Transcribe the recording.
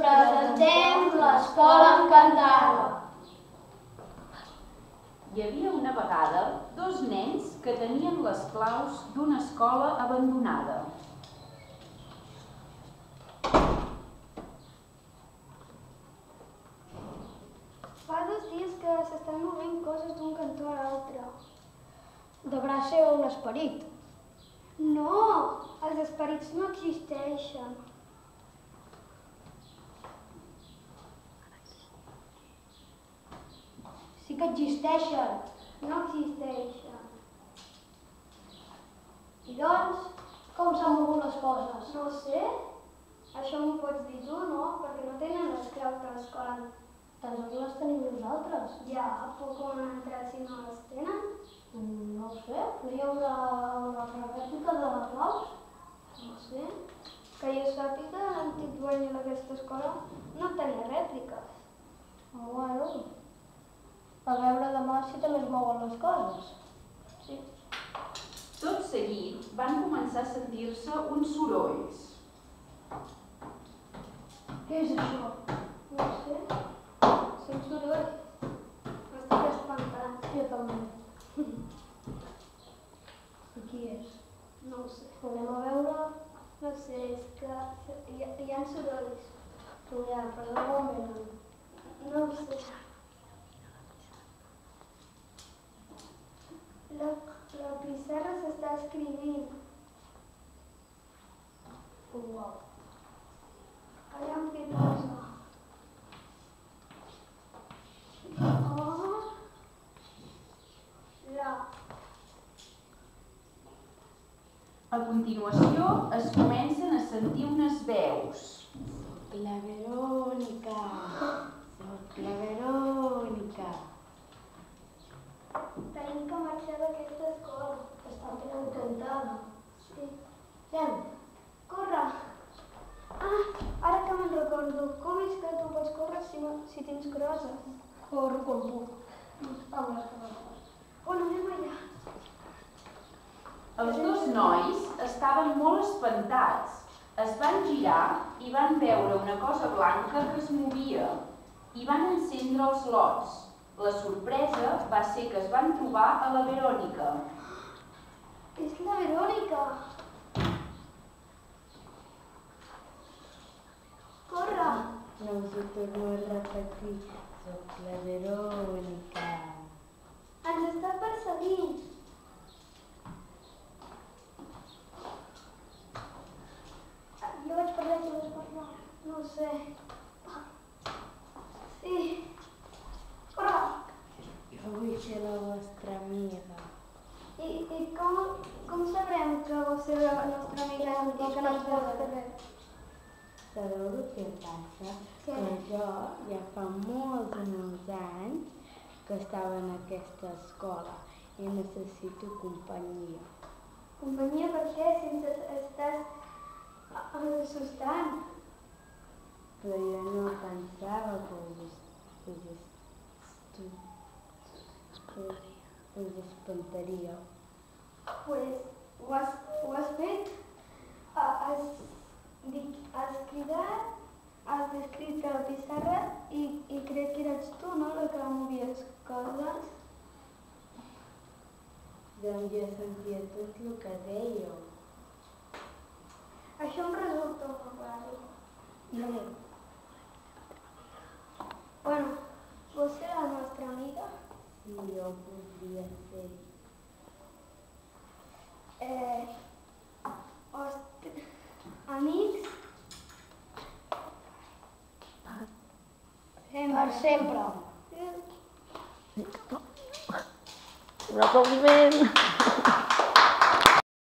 presentem l'Escola Encantada. Hi havia una vegada dos nens que tenien les claus d'una escola abandonada. Fa 2 dies que s'estan movent coses d'un cantó a l'altre. Deurà ser un esperit. No, els esperits no existeixen. Sí que existeixen. No existeixen. I doncs, com s'han mogut les coses? No sé. Això m'ho pots dir tu, no? Perquè no tenen les claus de l'escola. Tan sols les tenim nosaltres. Ja, però com han entrat si no les tenen? No ho sé, no hi haurà una altra rèplica de les claus? No sé. Que jo sàpiga, l'antic dueño d'aquesta escola no tenia rèpliques. Bueno, a veure demà si també es mouen les coses. Sí. Tot seguit van començar a sentir-se uns sorolls. Què és això? No sé. Sent soroll. M'estic espantant. Jo també. I qui és? No ho sé. Anem a veure. No sé, és que hi ha sorolls. Ja, però d'on venen? No ho sé. La pissarra s'està escrivint. Uau. Aviam què posa. Oh. La. A continuació es comencen a sentir unes veus. Soc la Verònica. Soc la Verònica. Tenim que marxar d'aquesta escola. Està ben encantada. Sí. Anem. Corre! Ah, ara que me'n recordo, com és que tu pots córrer si tens crosses? Corro com puc. Amb les coses. On anem allà? Els dos nois estaven molt espantats. Es van girar i van veure una cosa blanca que es movia i van encendre els lots. La sorpresa va ser que es van trobar a la Verònica. És la Verònica! Corre! No us ho torno a repetir. Soc la Verònica. Ens està perseguint! Jo vaig parlar, tu vas parlar. No ho sé. Sí. Corre! Jo vull ser la vostra amiga. I com sabrem que vau ser la nostra amiga i que no ens vol fer res? Sabeu el que passa? Què? Que jo ja fa molts anys que estava en aquesta escola i necessito companyia. Companyia per què? Si ens estàs assustant. Però jo no pensava que us espantaria. Pues ho has fet? Has cridat, has escrit a la pissarra i crec que eres tu, no?, la que movies coses. Doncs jo sentia tot el que dèieu. Això em resulta molt raro. No. Bueno, vols ser la nostra amiga? Sí, jo podria ser. Amics? Per sempre. Un aplaudiment!